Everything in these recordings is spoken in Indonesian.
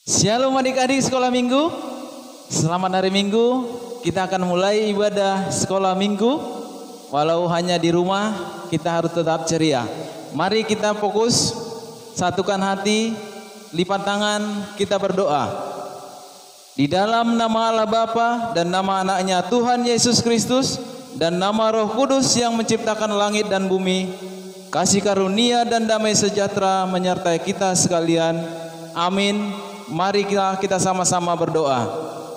Shalom adik-adik sekolah minggu. Selamat hari Minggu. Kita akan mulai ibadah sekolah minggu. Walau hanya di rumah, kita harus tetap ceria. Mari kita fokus, satukan hati, lipat tangan, kita berdoa. Di dalam nama Allah Bapa dan nama anaknya Tuhan Yesus Kristus dan nama Roh Kudus yang menciptakan langit dan bumi, kasih karunia dan damai sejahtera menyertai kita sekalian. Amin. Mari kita sama-sama berdoa.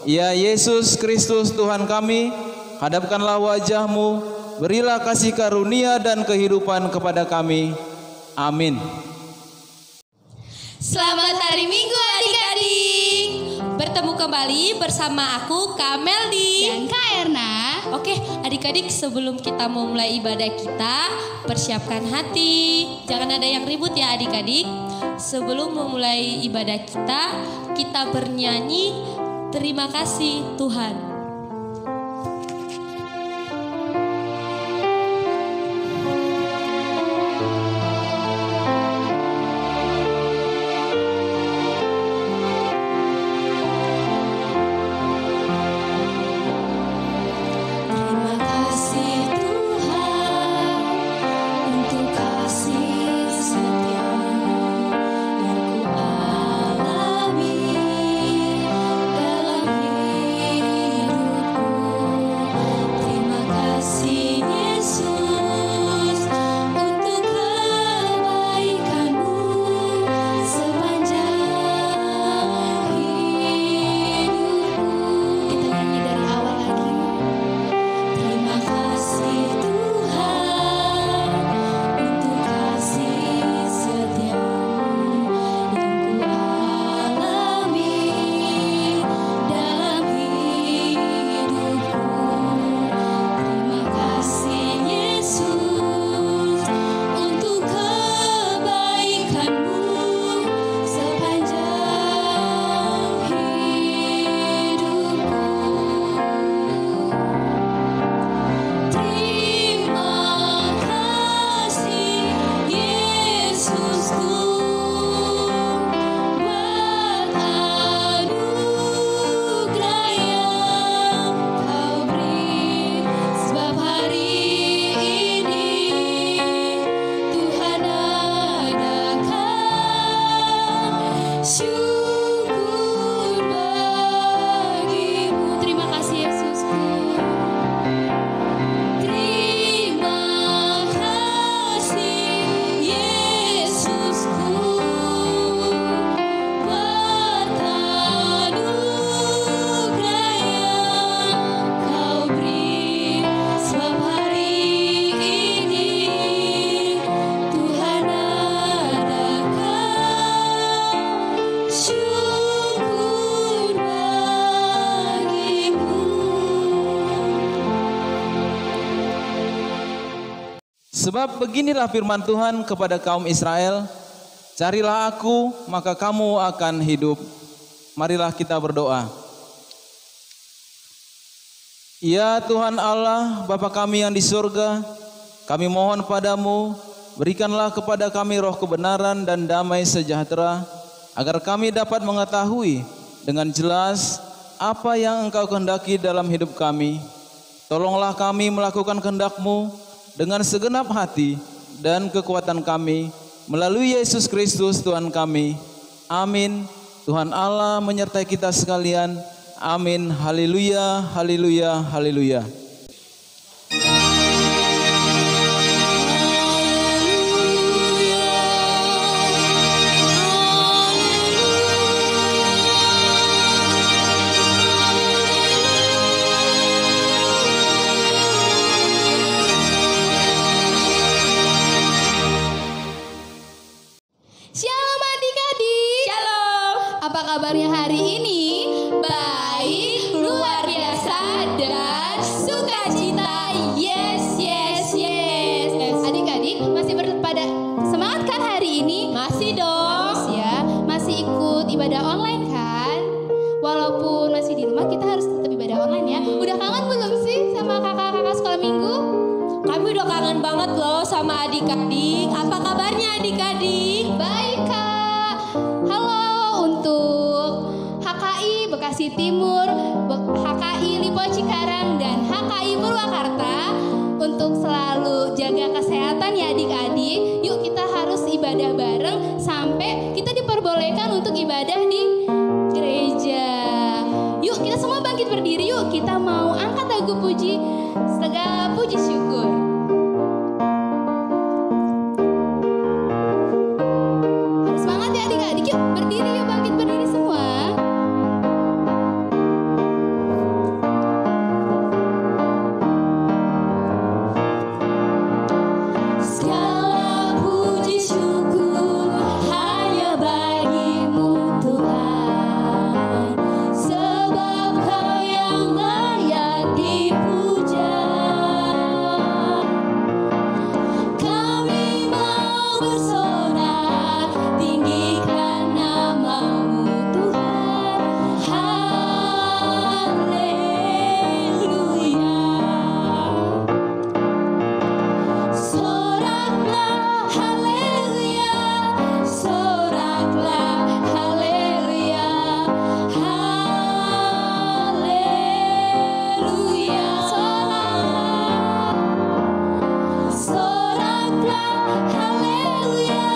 Ya Yesus Kristus Tuhan kami, hadapkanlah wajah-Mu, berilah kasih karunia dan kehidupan kepada kami. Amin. Selamat hari Minggu adik-adik. Bertemu kembali bersama aku Kameldi dan Kak Erna. Oke adik-adik, sebelum kita memulai ibadah kita, persiapkan hati. Jangan ada yang ribut ya adik-adik. Sebelum memulai ibadah kita bernyanyi terima kasih Tuhan. Sebab beginilah firman Tuhan kepada kaum Israel, carilah aku maka kamu akan hidup. Marilah kita berdoa. Ya Tuhan Allah, Bapa kami yang di surga, kami mohon padamu, berikanlah kepada kami roh kebenaran dan damai sejahtera, agar kami dapat mengetahui dengan jelas apa yang Engkau kehendaki dalam hidup kami. Tolonglah kami melakukan kehendak-Mu dengan segenap hati dan kekuatan kami, melalui Yesus Kristus Tuhan kami. Amin. Tuhan Allah menyertai kita sekalian. Amin. Haleluya, haleluya, haleluya. Kabarnya hari ini baik, luar biasa dan sukacita. Yes, yes, yes. Adik-adik masih pada semangat kan hari ini? Masih dong. Harus ya, masih ikut ibadah online kan? Walaupun masih di rumah, kita harus tetap ibadah online ya. Udah kangen belum sih sama kakak-kakak sekolah minggu? Kami udah kangen banget loh sama adik-adik. Apa kabarnya adik-adik? Baik Kak. Halo untuk Bekasi Timur, HKI Lipo Cikarang, dan HKI Purwakarta untuk selalu jaga kesehatan ya adik-adik. Yuk kita harus ibadah bareng sampai kita diperbolehkan untuk ibadah di gereja. Yuk kita semua bangkit berdiri, yuk kita mau angkat lagu puji, segala puji syukur. Harus semangat ya adik-adik, yuk berdiri, yuk bangkit berdiri semua. Segala puji syukur hanya bagimu Tuhan, sebab Kau yang layak dipuja. Kami mau bersorak tinggikan nama-Mu Tuhan. Haleluya. Soraklah haleluya, soraklah haleluya, haleluya. Soraklah haleluya,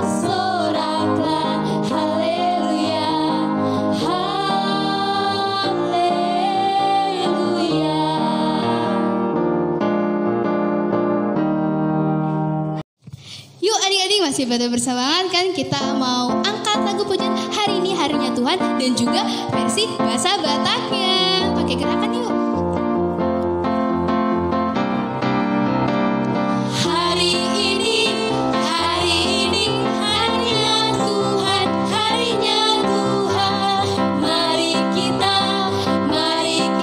soraklah haleluya, haleluya. Yuk adik-adik masih pada bersemangat kan? Kita mau angkat lagu pujian hari ini harinya Tuhan dan juga versi bahasa Bataknya. Pakai gerakan yuk. Hari ini harinya Tuhan, harinya Tuhan. Mari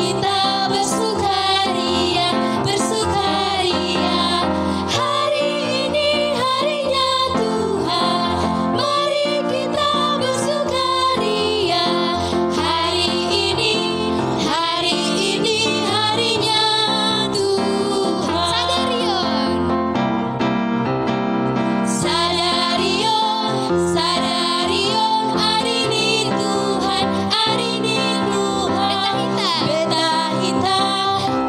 kita bersukaria, bersukaria. Hari ini harinya Tuhan, mari kita bersukaria. Hari ini harinya Tuhan. Sadarion, sadarion, hari ini Tuhan, hari ini Tuhan.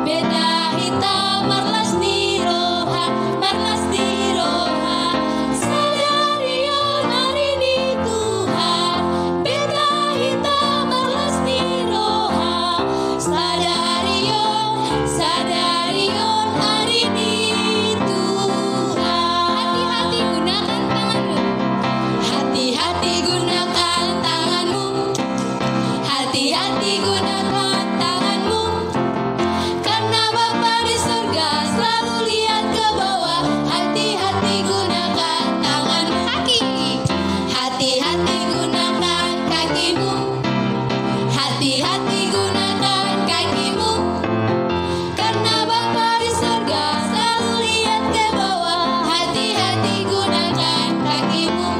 Beta hitam, marlas di roha, marlas di roha. Sadarion, hari ini Tuhan, beta hitam, marlas di roha. Sadarion, sadarion, hari ini Tuhan. Hati-hati gunakan tanganmu. Hati-hati gunakan tanganmu. Karena Bapa di surga selalu lihat ke bawah. Hati-hati gunakan tanganmu. Hati-hati gunakan kakimu. Hati-hati gunakan kakimu. Karena Bapa di surga selalu lihat ke bawah. Hati-hati gunakan kakimu.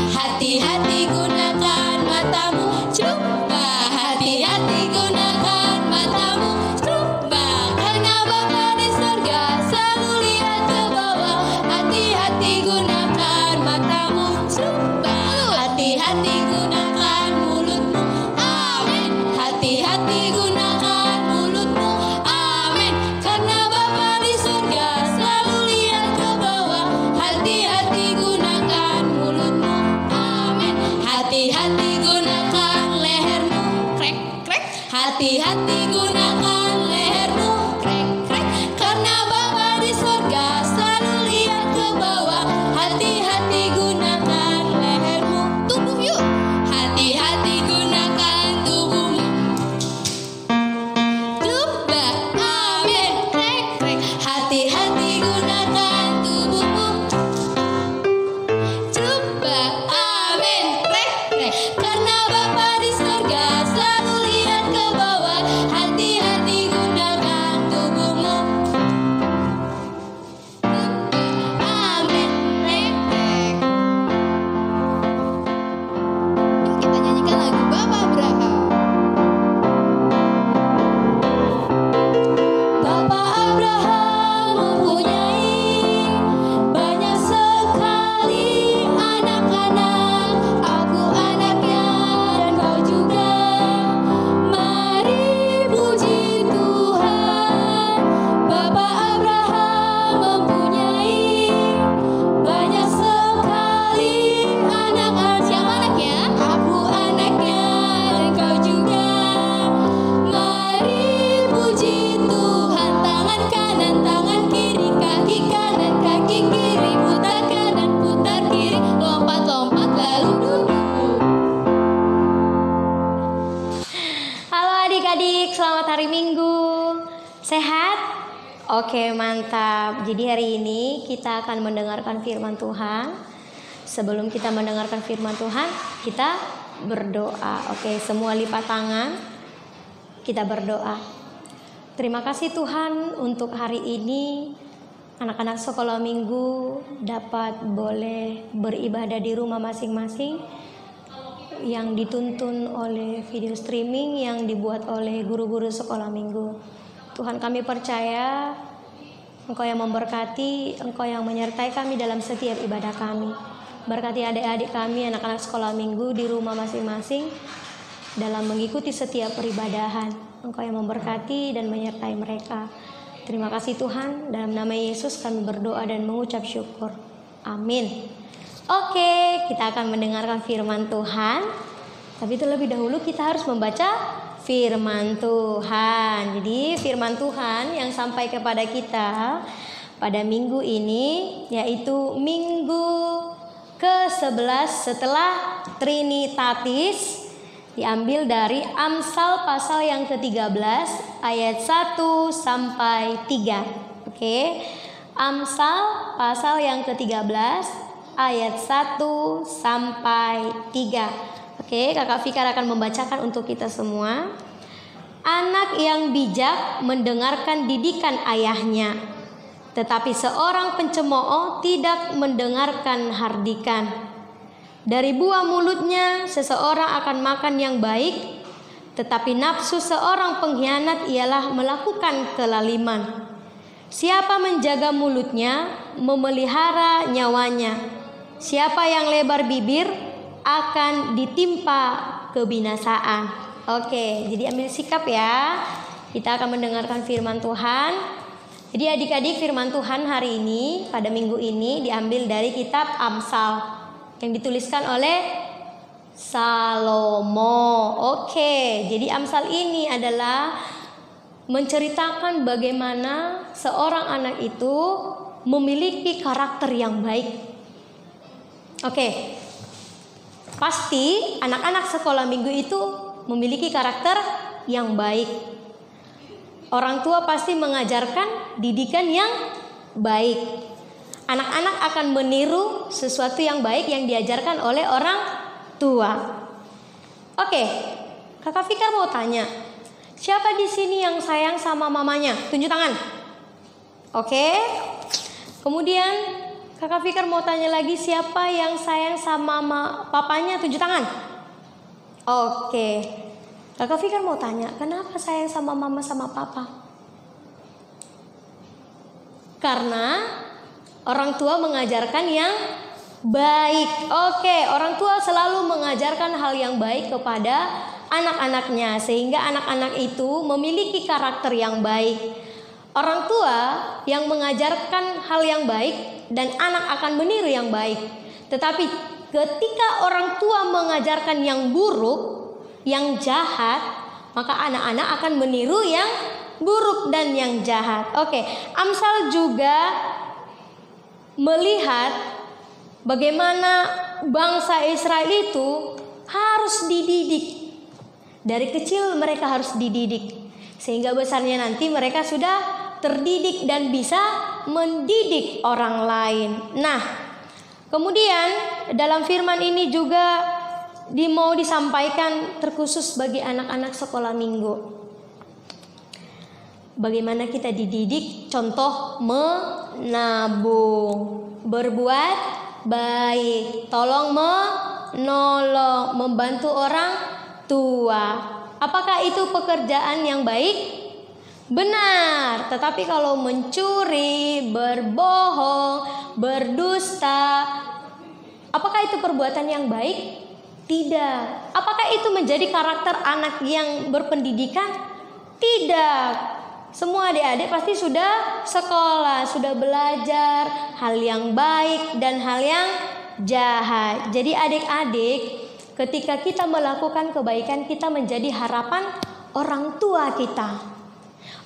Hati-hati gunakan matamu. Coba hati-hati gunakan matamu. Coba karena Bapa di surga selalu lihat ke bawah. Hati-hati gunakan matamu. Coba hati-hati gunakan mulutmu. Amin. Hati-hati gunakan mulutmu. Amin. Karena Bapa di surga selalu lihat ke bawah. Hati-hati gunakan mulutmu. Amin. Hati-hati gunakan lehermu. Krek, krek. Hati-hati gunakan lehermu. Krek, krek. Karena Bapa di surga selalu lihat ke bawah. Hati-hati gunakan lehermu. Tubuh yuk. Hati-hati gunakan tubuhmu. Coba, amin. Krek, krek. Hati-hati gunakan tubuhmu. Coba, amin. Krek, krek. Karena Bapa di surga selalu lihat ke bawah. Hati-hati gunakan tubuhmu. Amin. Krek, krek. Yuk kita nyanyikan lagu Bapak Abraham. Bapak Abraham mempunyai banyak sekali anak-anak. Aku anaknya hari Minggu? Sehat? Oke, mantap. Jadi hari ini kita akan mendengarkan firman Tuhan. Sebelum kita mendengarkan firman Tuhan, kita berdoa. Oke, semua lipat tangan. Kita berdoa. Terima kasih Tuhan untuk hari ini anak-anak sekolah minggu dapat boleh beribadah di rumah masing-masing yang dituntun oleh video streaming yang dibuat oleh guru-guru sekolah minggu. Tuhan, kami percaya Engkau yang memberkati, Engkau yang menyertai kami dalam setiap ibadah kami. Berkati adik-adik kami, anak-anak sekolah minggu di rumah masing-masing dalam mengikuti setiap peribadahan. Engkau yang memberkati dan menyertai mereka. Terima kasih Tuhan, dalam nama Yesus kami berdoa dan mengucap syukur. Amin. Oke, kita akan mendengarkan firman Tuhan. Tapi terlebih dahulu kita harus membaca firman Tuhan. Jadi firman Tuhan yang sampai kepada kita pada minggu ini yaitu minggu ke-11 setelah Trinitatis, diambil dari Amsal pasal yang ke-13 ayat 1 sampai 3. Oke. Amsal pasal yang ke-13 ayat 1 sampai 3. Oke, Kakak Fikar akan membacakan untuk kita semua. Anak yang bijak mendengarkan didikan ayahnya, tetapi seorang pencemooh tidak mendengarkan hardikan. Dari buah mulutnya seseorang akan makan yang baik, tetapi nafsu seorang pengkhianat ialah melakukan kelaliman. Siapa menjaga mulutnya, memelihara nyawanya. Siapa yang lebar bibir akan ditimpa kebinasaan. Oke, jadi ambil sikap ya. Kita akan mendengarkan firman Tuhan. Jadi adik-adik, firman Tuhan hari ini pada minggu ini diambil dari kitab Amsal yang dituliskan oleh Salomo. Oke, jadi Amsal ini adalah menceritakan bagaimana seorang anak itu memiliki karakter yang baik. Oke, pasti anak-anak sekolah minggu itu memiliki karakter yang baik. Orang tua pasti mengajarkan didikan yang baik. Anak-anak akan meniru sesuatu yang baik yang diajarkan oleh orang tua. Oke, Kakak Fikar mau tanya, siapa di sini yang sayang sama mamanya? Tunjuk tangan. Oke. Kemudian Kakak Fikar mau tanya lagi, siapa yang sayang sama papanya? Tunjuk tangan. Oke. Kakak Fikar mau tanya, kenapa sayang sama mama sama papa? Karena orang tua mengajarkan yang baik. Oke, orang tua selalu mengajarkan hal yang baik kepada anak-anaknya, sehingga anak-anak itu memiliki karakter yang baik. Orang tua yang mengajarkan hal yang baik dan anak akan meniru yang baik. Tetapi ketika orang tua mengajarkan yang buruk, yang jahat, maka anak-anak akan meniru yang buruk dan yang jahat. Oke, Amsal juga melihat bagaimana bangsa Israel itu harus dididik. Dari kecil mereka harus dididik, sehingga besarnya nanti mereka sudah terdidik dan bisa mendidik orang lain. Nah, kemudian dalam firman ini juga mau disampaikan terkhusus bagi anak-anak sekolah minggu. Bagaimana kita dididik, contoh menabung, berbuat baik, tolong menolong, membantu orang tua. Apakah itu pekerjaan yang baik? Benar. Tetapi kalau mencuri, berbohong, berdusta, apakah itu perbuatan yang baik? Tidak. Apakah itu menjadi karakter anak yang berpendidikan? Tidak. Semua adik-adik pasti sudah sekolah, sudah belajar hal yang baik dan hal yang jahat. Jadi adik-adik, ketika kita melakukan kebaikan, kita menjadi harapan orang tua kita.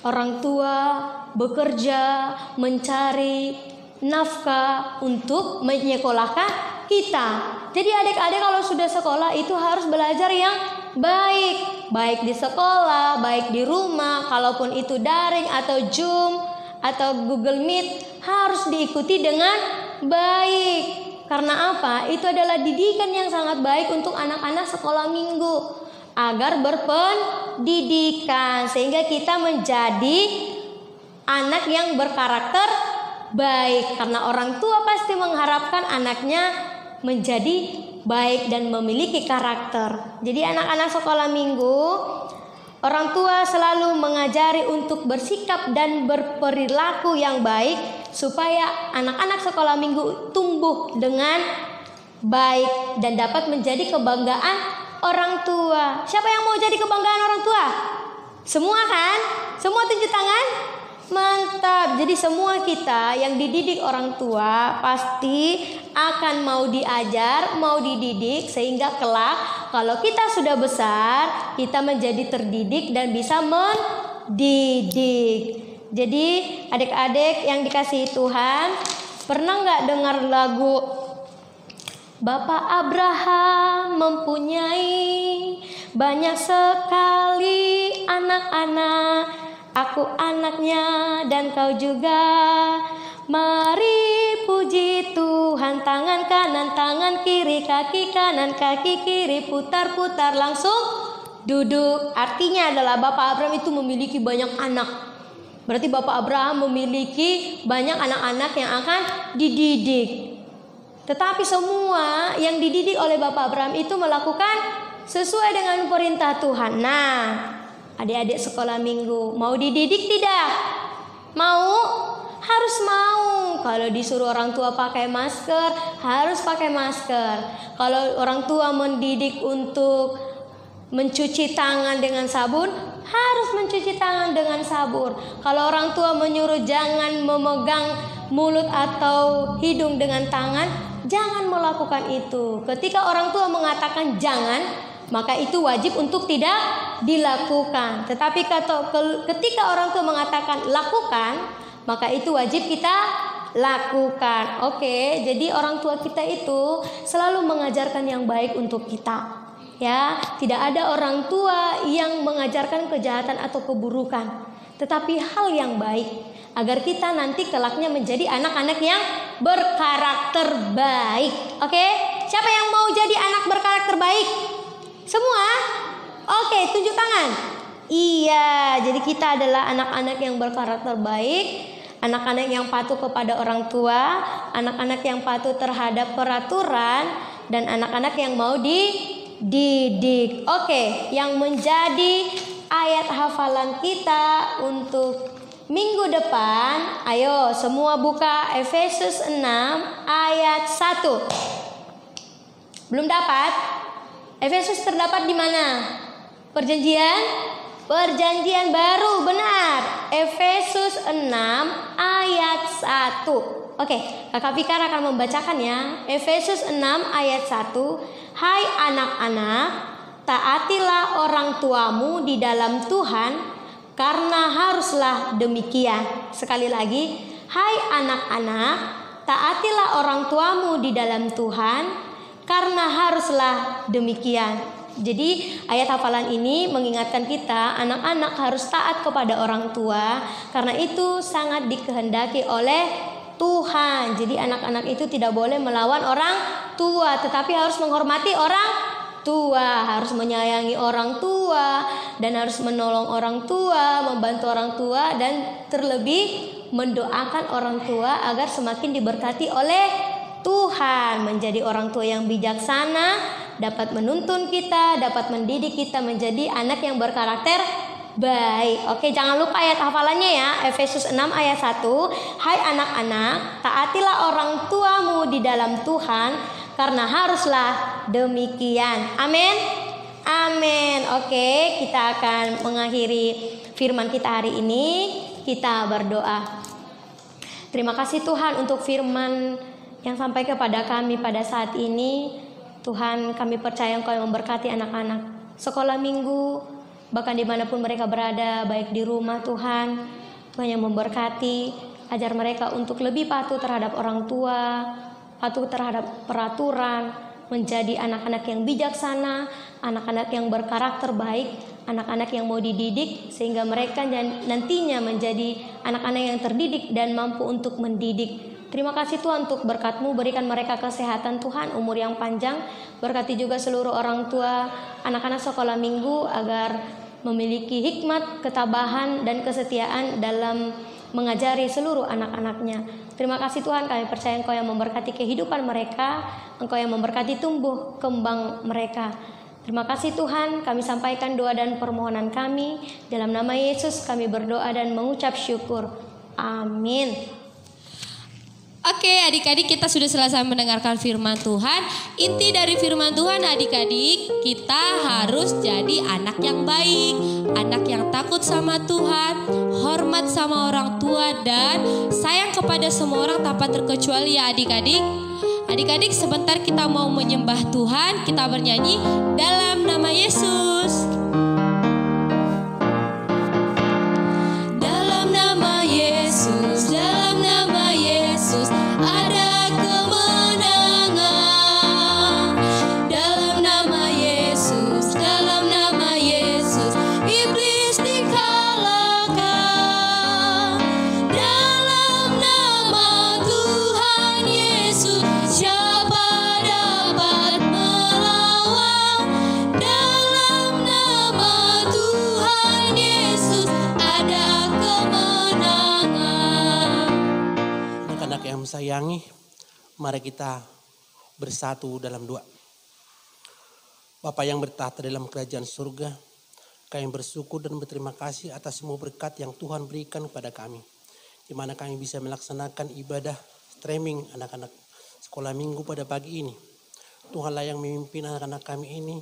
Orang tua bekerja, mencari nafkah untuk menyekolahkan kita. Jadi adik-adik kalau sudah sekolah itu harus belajar yang baik di sekolah, baik di rumah, kalaupun itu daring atau Zoom atau Google Meet, harus diikuti dengan baik. Karena apa? Itu adalah didikan yang sangat baik untuk anak-anak sekolah minggu agar berpendidikan, sehingga kita menjadi anak yang berkarakter baik. Karena orang tua pasti mengharapkan anaknya menjadi baik dan memiliki karakter. Jadi anak-anak sekolah minggu, orang tua selalu mengajari untuk bersikap dan berperilaku yang baik supaya anak-anak sekolah minggu tumbuh dengan baik dan dapat menjadi kebanggaan orang tua. Siapa yang mau jadi kebanggaan orang tua? Semua kan? Semua tunjuk tangan? Mantap. Jadi semua kita yang dididik orang tua pasti akan mau diajar, mau dididik, sehingga kelak kalau kita sudah besar, kita menjadi terdidik dan bisa mendidik. Jadi adik-adik yang dikasihi Tuhan, pernah nggak dengar lagu Bapak Abraham mempunyai banyak sekali anak-anak, aku anaknya dan kau juga. Mari puji Tuhan, tangan kanan, tangan kiri, kaki kanan, kaki kiri, putar-putar langsung duduk. Artinya adalah Bapak Abraham itu memiliki banyak anak. Berarti Bapak Abraham memiliki banyak anak-anak yang akan dididik. Tetapi semua yang dididik oleh Bapak Abraham itu melakukan sesuai dengan perintah Tuhan. Nah, adik-adik sekolah minggu, mau dididik tidak? Mau? Harus mau. Kalau disuruh orang tua pakai masker, harus pakai masker. Kalau orang tua mendidik untuk mencuci tangan dengan sabun, harus mencuci tangan dengan sabun. Kalau orang tua menyuruh jangan memegang mulut atau hidung dengan tangan, jangan melakukan itu. Ketika orang tua mengatakan jangan, maka itu wajib untuk tidak dilakukan. Tetapi ketika orang tua mengatakan lakukan, maka itu wajib kita lakukan. Oke, jadi orang tua kita itu selalu mengajarkan yang baik untuk kita. Ya, tidak ada orang tua yang mengajarkan kejahatan atau keburukan, tetapi hal yang baik agar kita nanti kelaknya menjadi anak-anak yang berkarakter baik. Oke, siapa yang mau jadi anak berkarakter baik? Semua? Oke, tunjuk tangan. Iya, jadi kita adalah anak-anak yang berkarakter baik, anak-anak yang patuh kepada orang tua, anak-anak yang patuh terhadap peraturan, dan anak-anak yang mau dididik. Oke, yang menjadi ayat hafalan kita untuk minggu depan, ayo semua buka Efesus 6 ayat 1. Belum dapat? Efesus terdapat di mana? Perjanjian baru, benar. Efesus 6 ayat 1. Oke, Kakak Fikar akan membacakan ya. Efesus 6 ayat 1. Hai anak-anak, taatilah orang tuamu di dalam Tuhan, karena haruslah demikian. Sekali lagi, hai anak-anak, taatilah orang tuamu di dalam Tuhan, karena haruslah demikian. Jadi ayat hafalan ini mengingatkan kita anak-anak harus taat kepada orang tua, karena itu sangat dikehendaki oleh Tuhan. Jadi anak-anak itu tidak boleh melawan orang tua, tetapi harus menghormati orang tua, harus menyayangi orang tua, dan harus menolong orang tua, membantu orang tua, dan terlebih mendoakan orang tua agar semakin diberkati oleh Tuhan, menjadi orang tua yang bijaksana, dapat menuntun kita, dapat mendidik kita menjadi anak yang berkarakter baik. Oke, jangan lupa ayat hafalannya ya. Efesus 6 ayat 1. Hai anak-anak, taatilah orang tuamu di dalam Tuhan, karena haruslah demikian. Amin. Amin. Oke, kita akan mengakhiri firman kita hari ini. Kita berdoa. Terima kasih Tuhan untuk firman yang sampai kepada kami pada saat ini. Tuhan, kami percaya Engkau yang memberkati anak-anak sekolah minggu, bahkan dimanapun mereka berada, baik di rumah Tuhan. Tuhan yang memberkati, ajar mereka untuk lebih patuh terhadap orang tua, patuh terhadap peraturan, menjadi anak-anak yang bijaksana, anak-anak yang berkarakter baik, anak-anak yang mau dididik, sehingga mereka nantinya menjadi anak-anak yang terdidik dan mampu untuk mendidik. Terima kasih Tuhan untuk berkat-Mu, berikan mereka kesehatan Tuhan, umur yang panjang. Berkati juga seluruh orang tua anak-anak sekolah minggu agar memiliki hikmat, ketabahan, dan kesetiaan dalam mengajari seluruh anak-anaknya. Terima kasih Tuhan, kami percaya Engkau yang memberkati kehidupan mereka, Engkau yang memberkati tumbuh kembang mereka. Terima kasih Tuhan, kami sampaikan doa dan permohonan kami. Dalam nama Yesus kami berdoa dan mengucap syukur. Amin. Oke, adik-adik, kita sudah selesai mendengarkan firman Tuhan. Inti dari firman Tuhan, adik-adik, kita harus jadi anak yang baik, anak yang takut sama Tuhan, hormat sama orang tua, dan sayang kepada semua orang tanpa terkecuali ya adik-adik. Adik-adik, sebentar kita mau menyembah Tuhan, kita bernyanyi dalam nama Yesus. Dalam nama Yesus, dalam nama Yesus ada kemenangan. Dalam nama Yesus, dalam nama Yesus iblis dikalahkan. Dalam nama Tuhan Yesus siapa dapat melawan? Dalam nama Tuhan Yesus ada kemenangan. Anak-anak yang sayangi, mari kita bersatu dalam doa. Bapa yang bertahta dalam kerajaan surga, kami bersyukur dan berterima kasih atas semua berkat yang Tuhan berikan kepada kami, di mana kami bisa melaksanakan ibadah streaming anak-anak sekolah minggu pada pagi ini. Tuhanlah yang memimpin anak-anak kami ini,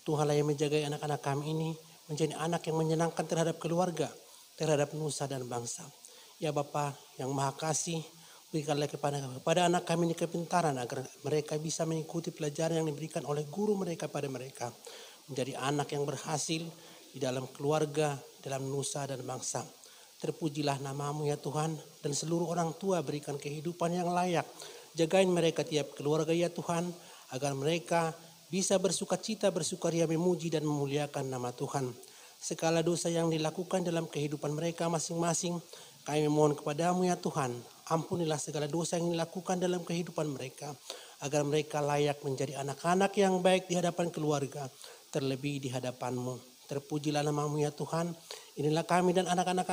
Tuhanlah yang menjaga anak-anak kami ini menjadi anak yang menyenangkan terhadap keluarga, terhadap nusa dan bangsa. Ya Bapa yang Maha Kasih, berikanlah kepada anak kami ini kepintaran agar mereka bisa mengikuti pelajaran yang diberikan oleh guru mereka pada mereka. Menjadi anak yang berhasil di dalam keluarga, dalam nusa dan bangsa. Terpujilah nama-Mu ya Tuhan, dan seluruh orang tua berikan kehidupan yang layak. Jagain mereka tiap keluarga ya Tuhan, agar mereka bisa bersukacita, bersukaria, memuji dan memuliakan nama Tuhan. Segala dosa yang dilakukan dalam kehidupan mereka masing-masing, kami mohon kepada-Mu ya Tuhan, ampunilah segala dosa yang dilakukan dalam kehidupan mereka, agar mereka layak menjadi anak-anak yang baik di hadapan keluarga, terlebih di hadapan-Mu. Terpujilah nama-Mu ya Tuhan. Inilah kami dan anak-anak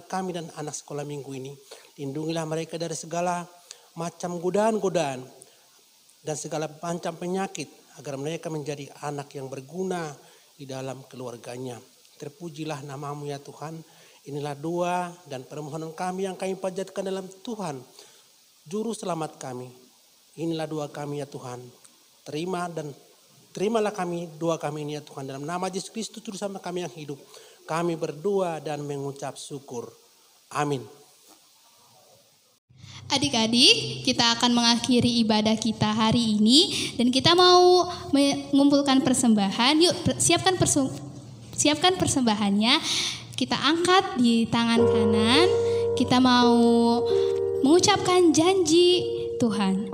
kami dan anak sekolah minggu ini. Lindungilah mereka dari segala macam godaan-godaan dan segala macam penyakit, agar mereka menjadi anak yang berguna di dalam keluarganya. Terpujilah nama-Mu ya Tuhan. Inilah doa dan permohonan kami yang kami panjatkan dalam Tuhan, Juru Selamat kami. Inilah doa kami ya Tuhan. Terimalah kami doa kami ini ya Tuhan. Dalam nama Yesus Kristus Juru Selamat kami yang hidup, kami berdoa dan mengucap syukur. Amin. Adik-adik, kita akan mengakhiri ibadah kita hari ini dan kita mau mengumpulkan persembahan. Yuk, siapkan persembahannya. Kita angkat di tangan kanan. Kita mau mengucapkan janji Tuhan.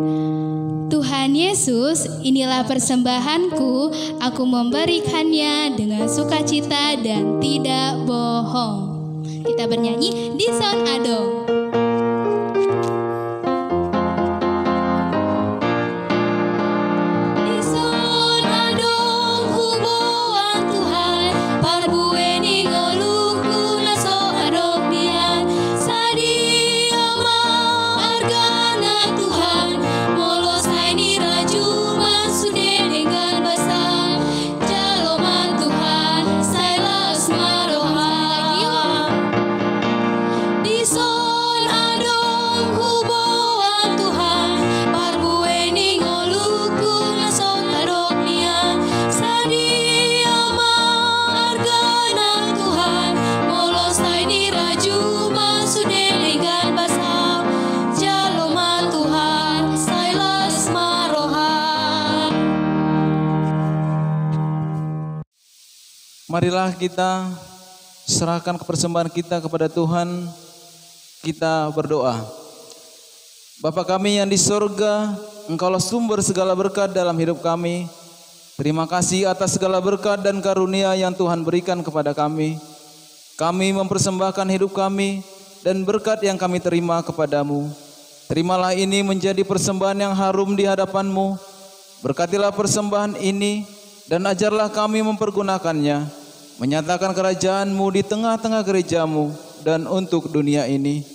Tuhan Yesus, inilah persembahanku. Aku memberikannya dengan sukacita dan tidak bohong. Kita bernyanyi di sound adong. Marilah kita serahkan persembahan kita kepada Tuhan. Kita berdoa. Bapa kami yang di surga, Engkaulah sumber segala berkat dalam hidup kami. Terima kasih atas segala berkat dan karunia yang Tuhan berikan kepada kami. Kami mempersembahkan hidup kami dan berkat yang kami terima kepadamu. Terimalah ini menjadi persembahan yang harum di hadapan-Mu. Berkatilah persembahan ini dan ajarlah kami mempergunakannya, menyatakan kerajaan-Mu di tengah-tengah gereja-Mu dan untuk dunia ini.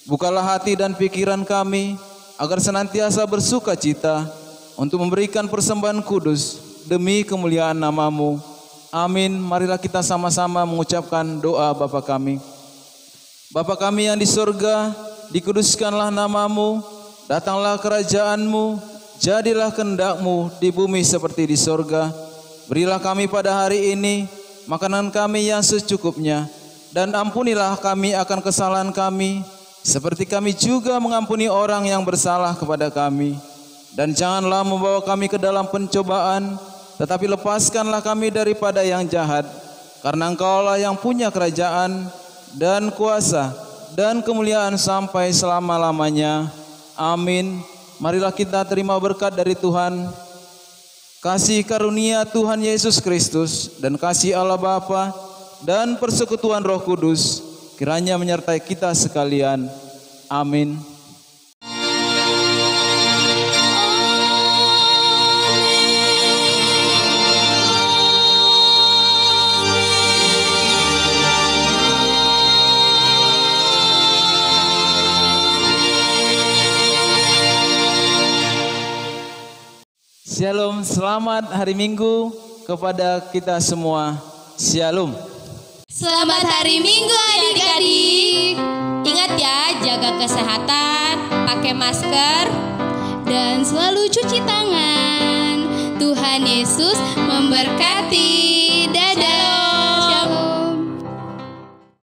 Bukalah hati dan pikiran kami agar senantiasa bersuka cita untuk memberikan persembahan kudus demi kemuliaan nama-Mu. Amin. Marilah kita sama-sama mengucapkan doa Bapa kami. Bapa kami yang di surga, dikuduskanlah nama-Mu, datanglah kerajaan-Mu, jadilah kehendak-Mu di bumi seperti di surga. Berilah kami pada hari ini makanan kami yang secukupnya, dan ampunilah kami akan kesalahan kami, seperti kami juga mengampuni orang yang bersalah kepada kami. Dan janganlah membawa kami ke dalam pencobaan, tetapi lepaskanlah kami daripada yang jahat. Karena Engkaulah yang punya kerajaan dan kuasa dan kemuliaan sampai selama-lamanya. Amin. Marilah kita terima berkat dari Tuhan. Kasih karunia Tuhan Yesus Kristus dan kasih Allah Bapa dan persekutuan Roh Kudus kiranya menyertai kita sekalian. Amin. Shalom, selamat hari Minggu kepada kita semua. Shalom. Selamat hari Minggu adik-adik. Ingat ya, jaga kesehatan, pakai masker, dan selalu cuci tangan. Tuhan Yesus memberkati.